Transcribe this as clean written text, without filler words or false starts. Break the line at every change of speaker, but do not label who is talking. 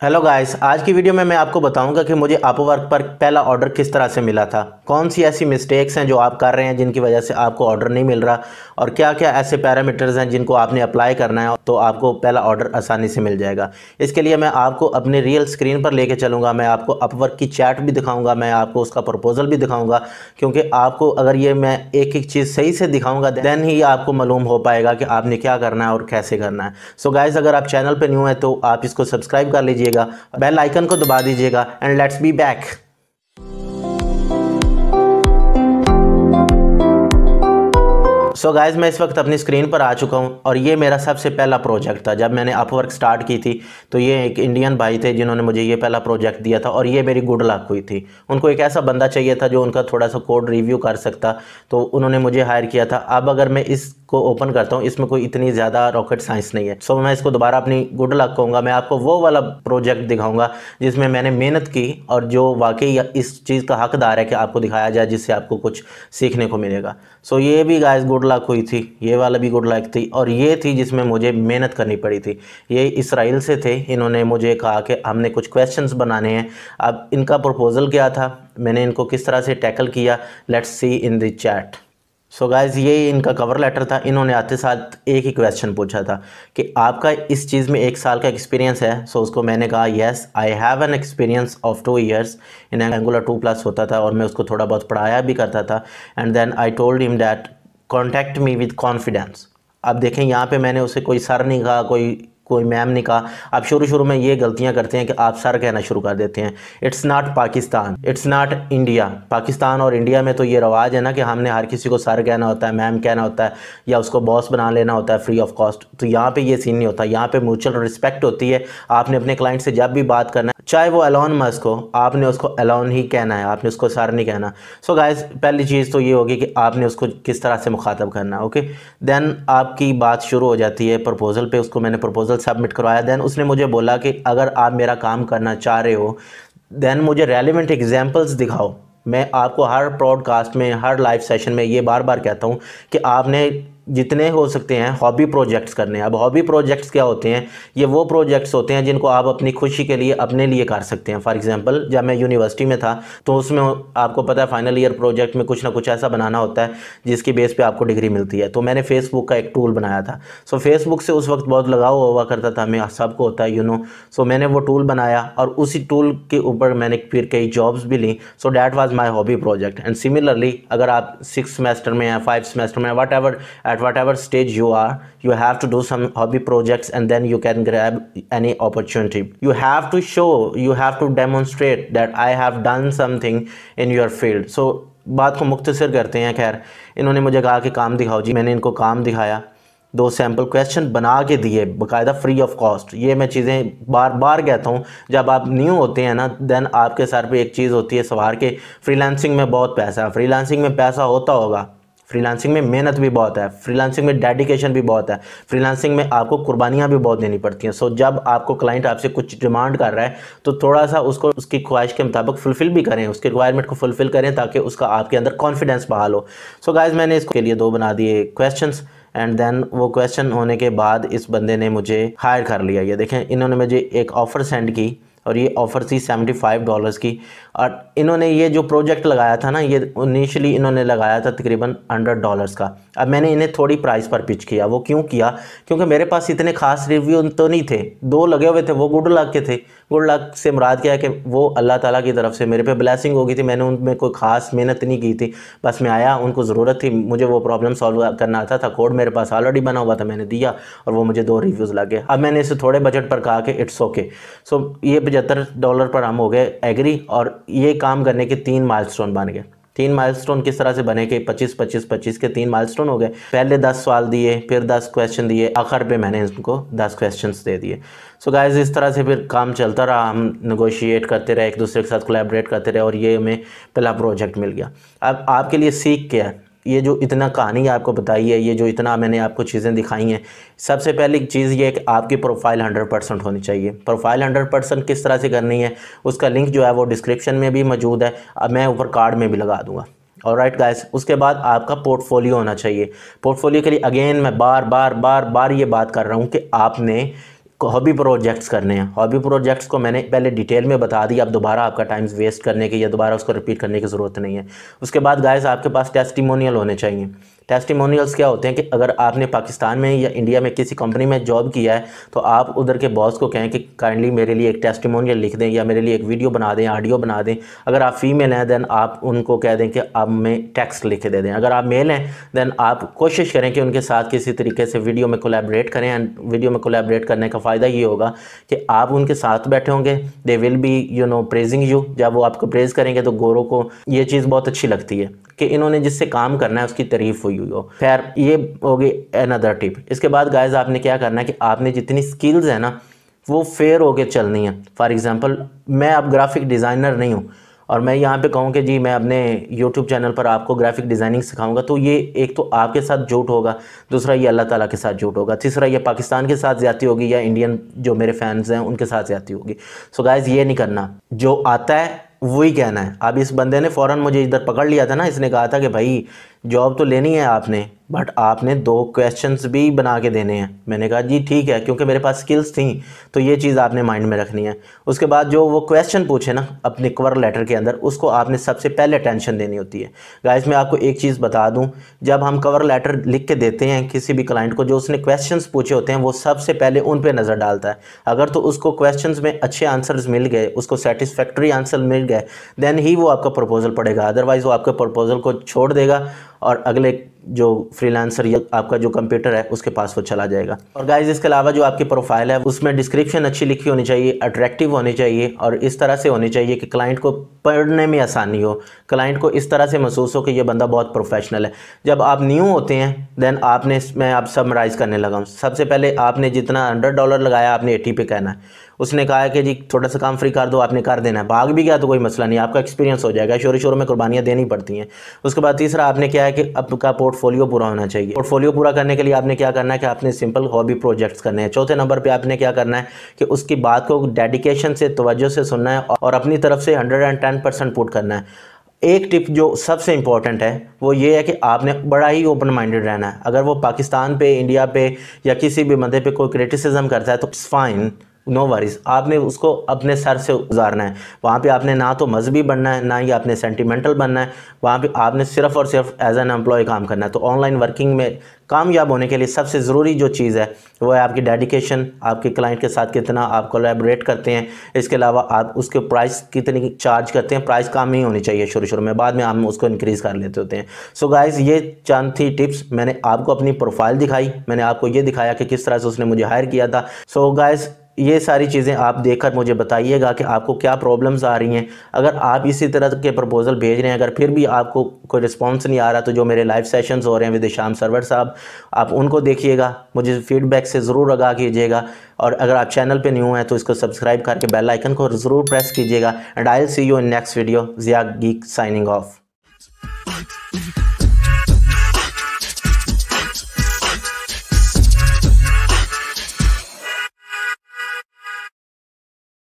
Hello guys, आज की video में मैं आपको बताऊंगा कि मुझे अपवर्क पर पहला ऑर्डर किस तरह से मिला था, कौन सी ऐसी मिस्टेक्स हैं जो आप कर रहे हैं जिनकी वजह से आपको ऑर्डर नहीं मिल रहा, और क्या क्या ऐसे पैरामीटर्स हैं जिनको आपने अप्लाई करना है तो आपको पहला ऑर्डर आसानी से मिल जाएगा। इसके लिए मैं आपको अपने रियल स्क्रीन पर लेके चलूँगा, मैं आपको अपवर्क की चैट भी दिखाऊँगा, मैं आपको उसका प्रपोजल भी दिखाऊँगा, क्योंकि आपको अगर ये मैं एक एक चीज़ सही से दिखाऊँगा दैन ही आपको मालूम हो पाएगा कि आपने क्या करना है और कैसे करना है। सो गाइज़, अगर आप चैनल पर न्यू हैं तो आप इसको सब्सक्राइब कर लीजिए, बेल आइकन को दबा दीजिएगा and let's be back. So guys, मैं इस वक्त अपनी स्क्रीन पर आ चुका हूँ और ये मेरा सबसे पहला प्रोजेक्ट था। जब मैंने अपवर्क स्टार्ट की थी तो ये एक इंडियन भाई थे जिन्होंने मुझे ये पहला प्रोजेक्ट दिया था और ये मेरी गुड लक हुई थी। उनको एक ऐसा बंदा चाहिए था जो उनका थोड़ा सा कोड रिव्यू कर सकता, तो उन्होंने मुझे हायर किया था। अब अगर मैं इसको ओपन करता हूँ, इसमें कोई इतनी ज़्यादा रॉकेट साइंस नहीं है। सो मैं इसको दोबारा अपनी गुड लक कहूँगा। मैं आपको वो वाला प्रोजेक्ट दिखाऊँगा जिसमें मैंने मेहनत की और जो वाकई इस चीज़ का हकदार है कि आपको दिखाया जाए, जिससे आपको कुछ सीखने को मिलेगा। सो ये भी गाइस गुड लक हुई थी, ये वाला भी गुड लक थी, और ये थी जिसमें मुझे मेहनत करनी पड़ी थी। ये इसराइल से थे, इन्होंने मुझे कहा कि हमने कुछ क्वेश्चंस बनाने हैं। अब इनका प्रपोजल क्या था, मैंने इनको किस तरह से टैकल किया, let's see in the chat. So guys, ये इनका कवर लेटर था। इन्होंने आते साथ एक ही क्वेश्चन पूछा था कि आपका इस चीज़ में 1 साल का एक्सपीरियंस है। सो उसको मैंने कहा yes I have an experience of 2 years in angular 2+ होता था और मैं उसको थोड़ा बहुत पढ़ाया भी करता था। And then I told him that contact me with confidence. अब देखें, यहाँ पे मैंने उसे कोई सर नहीं कहा, कोई मैम नहीं कहा। आप शुरू में ये गलतियाँ करते हैं कि आप सर कहना शुरू कर देते हैं। It's not Pakistan, it's not India. Pakistan और इंडिया में तो ये रवाज है ना कि हमने हर किसी को सर कहना होता है, मैम कहना होता है, या उसको बॉस बना लेना होता है फ्री ऑफ कॉस्ट। तो यहाँ पे ये सीन नहीं होता, यहाँ पे म्यूचुअल रिस्पेक्ट होती है। आपने अपने क्लाइंट से जब भी बात करना है, चाहे वो एलोन मस्क हो, आपने उसको एलोन ही कहना है, आपने उसको सर नहीं कहना। सो गाइस, पहली चीज़ तो ये होगी कि आपने उसको किस तरह से मुखातब करना है। ओके, देन आपकी बात शुरू हो जाती है प्रपोजल पे। उसको मैंने प्रपोजल सबमिट करवाया। देन उसने मुझे बोला कि अगर आप मेरा काम करना चाह रहे हो देन मुझे रेलिवेंट एग्जांपल्स दिखाओ। मैं आपको हर पॉडकास्ट में, हर लाइव सेशन में ये बार बार कहता हूँ कि आपने जितने हो सकते हैं हॉबी प्रोजेक्ट्स करने हैं। अब हॉबी प्रोजेक्ट्स क्या होते हैं? ये वो प्रोजेक्ट्स होते हैं जिनको आप अपनी खुशी के लिए अपने लिए कर सकते हैं। फॉर एग्जांपल, जब मैं यूनिवर्सिटी में था तो उसमें आपको पता है फाइनल ईयर प्रोजेक्ट में कुछ ना कुछ ऐसा बनाना होता है जिसकी बेस पे आपको डिग्री मिलती है। तो मैंने फेसबुक का एक टूल बनाया था। सो फेसबुक से उस वक्त बहुत लगाव हुआ करता था, मैं सबको होता है सो मैंने वो टूल बनाया और उसी टूल के ऊपर मैंने फिर कई जॉब्स भी ली। So that was my hobby project. And similarly, अगर आप 6 सेमेस्टर में या 5 सेमेस्टर में, at whatever stage you are, you have to do some hobby projects and then you can grab any opportunity. You have to show, you have to demonstrate that I have done something in your field. So बात को मुख्तसर करते हैं। खैर, इन्होंने मुझे कहा कि काम दिखाओ जी। मैंने इनको काम दिखाया, 2 सैम्पल क्वेश्चन बना के दिए बाकायदा फ्री ऑफ कॉस्ट। ये मैं चीज़ें बार बार कहता हूँ, जब आप न्यू होते हैं ना देन आपके सर पे एक चीज़ होती है सवार के, फ्रीलांसिंग में बहुत पैसा है। फ्रीलांसिंग में पैसा होता होगा, फ्रीलांसिंग में मेहनत भी बहुत है, फ्रीलांसिंग में डेडिकेशन भी बहुत है, फ्रीलांसिंग में आपको कुर्बानियाँ भी बहुत देनी पड़ती हैं। सो जब आपको क्लाइंट आपसे कुछ डिमांड कर रहा है तो थोड़ा सा उसको उसकी ख्वाहिश के मुताबिक फुलफ़िल भी करें, उसके रिक्वायरमेंट को फुलफ़िल करें ताकि उसका आपके अंदर कॉन्फिडेंस बहाल हो। सो गाइज़, मैंने इसके लिए 2 बना दिए क्वेश्चंस एंड देन वो क्वेश्चन होने के बाद इस बंदे ने मुझे हायर कर लिया। ये देखें, इन्होंने मुझे एक ऑफ़र सेंड की और ये ऑफ़र थी $75 की। और इन्होंने ये जो प्रोजेक्ट लगाया था ना, ये इनिशियली इन्होंने लगाया था तकरीबन $100 का। अब मैंने इन्हें थोड़ी प्राइस पर पिच किया। वो क्यों किया? क्योंकि मेरे पास इतने खास रिव्यू तो नहीं थे, 2 लगे हुए थे, वो गुड लक के थे। गुड लक से मुराद क्या है कि वो अल्लाह ताला की तरफ से मेरे पे ब्लेसिंग हो गई थी। मैंने उनमें कोई ख़ास मेहनत नहीं की थी, बस मैं आया, उनको ज़रूरत थी, मुझे वो प्रॉब्लम सॉल्व करना आता था, कोड मेरे पास ऑलरेडी बना हुआ था, मैंने दिया और वो मुझे 2 रिव्यूज़ लग गए। अब मैंने इसे थोड़े बजट पर कहा कि इट्स ओके। सो ये $75 पर हम हो गए एग्री, और ये काम करने के 3 माइलस्टोन बन गए। 3 माइलस्टोन किस तरह से बने कि 25-25-25 के 3 माइलस्टोन हो गए। पहले 10 सवाल दिए, फिर 10 क्वेश्चन दिए, आखिर पे मैंने इनको 10 क्वेश्चंस दे दिए। सो गाइस, इस तरह से फिर काम चलता रहा, हम नेगोशिएट करते रहे, एक दूसरे के साथ कोलैबोरेट करते रहे और ये हमें पहला प्रोजेक्ट मिल गया। अब आपके लिए सीख क्या है? ये जो इतना कहानी आपको बताई है, ये जो इतना मैंने आपको चीज़ें दिखाई हैं, सबसे पहली चीज़ ये है कि आपकी प्रोफाइल 100% होनी चाहिए। प्रोफाइल 100% किस तरह से करनी है, उसका लिंक जो है वो डिस्क्रिप्शन में भी मौजूद है, अब मैं ऊपर कार्ड में भी लगा दूँगा। ऑलराइट गाइस, उसके बाद आपका पोर्टफोलियो होना चाहिए। पोर्टफोलियो के लिए अगेन मैं बार बार ये बात कर रहा हूँ कि आपने हॉबी प्रोजेक्ट्स करने हैं। हॉबी प्रोजेक्ट्स को मैंने पहले डिटेल में बता दिया, अब दोबारा आपका टाइम वेस्ट करने की या दोबारा उसको रिपीट करने की ज़रूरत नहीं है। उसके बाद गाइस आपके पास टेस्टिमोनियल होने चाहिए। टेस्टिमोनियल्स क्या होते हैं कि अगर आपने पाकिस्तान में या इंडिया में किसी कंपनी में जॉब किया है तो आप उधर के बॉस को कहें कि काइंडली मेरे लिए एक टेस्टिमोनियल लिख दें या मेरे लिए एक वीडियो बना दें, ऑडियो बना दें। अगर आप फीमेल हैं देन आप उनको कह दें कि आप में टेक्स्ट लिख दे दें। अगर आप मेल हैं देन आप कोशिश करें कि उनके साथ किसी तरीके से वीडियो में कोलैबोरेट करें। एंड वीडियो में कोलैबोरेट करने का फ़ायदा ये होगा कि आप उनके साथ बैठे होंगे, they will be praising you. जब वो आपको प्रेज़ करेंगे तो गोरों को ये चीज़ बहुत अच्छी लगती है कि इन्होंने जिससे काम करना है उसकी तारीफ हुई हो। खैर ये होगी अनदर टिप। इसके बाद गाइस आपने क्या करना है कि आपने जितनी स्किल्स है ना वो फेयर होके चलनी है। फॉर एग्जांपल मैं अब ग्राफिक डिज़ाइनर नहीं हूँ और मैं यहाँ पे कहूँ कि जी मैं अपने यूट्यूब चैनल पर आपको ग्राफिक डिज़ाइनिंग सिखाऊंगा, तो ये एक तो आपके साथ झूठ होगा, दूसरा ये अल्लाह ताला के साथ झूठ होगा, तीसरा ये पाकिस्तान के साथ ज़्यादती होगी या इंडियन जो मेरे फैंस हैं उनके साथ ज़्यादती होगी। सो गाइस ये नहीं करना, जो आता है वही कहना है। अब इस बंदे ने फ़ौरन मुझे इधर पकड़ लिया था ना, इसने कहा था कि भाई जॉब तो लेनी है आपने बट आपने 2 क्वेश्चंस भी बना के देने हैं। मैंने कहा जी ठीक है, क्योंकि मेरे पास स्किल्स थी तो ये चीज़ आपने माइंड में रखनी है। उसके बाद जो वो क्वेश्चन पूछे ना अपने कवर लेटर के अंदर, उसको आपने सबसे पहले अटेंशन देनी होती है। गाइस मैं आपको एक चीज़ बता दूं, जब हम कवर लेटर लिख के देते हैं किसी भी क्लाइंट को, जो उसने क्वेश्चंस पूछे होते हैं वो सबसे पहले उन पर नज़र डालता है। अगर तो उसको क्वेश्चंस में अच्छे आंसर्स मिल गए, उसको सेटिस्फैक्ट्री आंसर मिल गए, देन ही वो आपका प्रपोजल पढ़ेगा। अदरवाइज़ वो आपके प्रपोजल को छोड़ देगा और अगले जो फ्रीलांसर या आपका जो कंप्यूटर है उसके पास वो चला जाएगा। और गाइस इसके अलावा जो आपकी प्रोफाइल है उसमें डिस्क्रिप्शन अच्छी लिखी होनी चाहिए, अट्रैक्टिव होनी चाहिए और इस तरह से होनी चाहिए कि क्लाइंट को पढ़ने में आसानी हो, क्लाइंट को इस तरह से महसूस हो कि ये बंदा बहुत प्रोफेशनल है। जब आप न्यू होते हैं देन आपने, मैं आप समराइज़ करने लगा हूँ, सबसे पहले आपने जितना $100 लगाया आपने 80 पे कहना है। उसने कहा है कि जी थोड़ा सा काम फ्री कर दो, आपने कर देना है। भाग भी गया तो कोई मसला नहीं, आपका एक्सपीरियंस हो जाएगा। शुरू में कुर्बानियाँ देनी पड़ती हैं। उसके बाद तीसरा आपने क्या है कि आपका पोर्टफोलियो पूरा होना चाहिए। पोर्टफोलियो पूरा करने के लिए आपने क्या करना है कि आपने सिंपल हॉबी प्रोजेक्ट्स करने हैं। चौथे नंबर पे आपने क्या करना है कि उसकी बात को डेडिकेशन से, तवज्जो से सुनना है और अपनी तरफ से 110% पुट करना है। एक टिप जो सबसे इंपॉर्टेंट है वो ये है कि आपने बड़ा ही ओपन माइंडेड रहना है। अगर वो पाकिस्तान पे, इंडिया पे या किसी भी बंदे पे कोई क्रिटिसिज्म करता है तो इट्स फाइन, नो वरीज, आपने उसको अपने सर से गुजारना है। वहाँ पे आपने ना तो मजहबी बनना है ना ही आपने सेंटिमेंटल बनना है। वहाँ पे आपने सिर्फ और सिर्फ एज एन एम्प्लॉय काम करना है। तो ऑनलाइन वर्किंग में कामयाब होने के लिए सबसे ज़रूरी जो चीज़ है वो है आपकी डेडिकेशन, आपके क्लाइंट के साथ कितना आप कोलैबोरेट करते हैं। इसके अलावा आप उसके प्राइस कितनी चार्ज करते हैं, प्राइस कम ही होनी चाहिए शुरू में, बाद में हम उसको इंक्रीज़ कर लेते होते हैं। सो गाइज़ ये चंद थी टिप्स। मैंने आपको अपनी प्रोफाइल दिखाई, मैंने आपको ये दिखाया कि किस तरह से उसने मुझे हायर किया था। सो गाइज़ ये सारी चीज़ें आप देखकर मुझे बताइएगा कि आपको क्या प्रॉब्लम्स आ रही हैं। अगर आप इसी तरह के प्रपोजल भेज रहे हैं, अगर फिर भी आपको कोई रिस्पांस नहीं आ रहा, तो जो मेरे लाइव सेशंस हो रहे हैं विद शाम सरवर साहब, आप उनको देखिएगा, मुझे फीडबैक से ज़रूर आगाह कीजिएगा। और अगर आप चैनल पे न्यू हैं तो इसको सब्सक्राइब करके बेल आइकन को ज़रूर प्रेस कीजिएगा। And I will see you in next video. Zia geek signing of.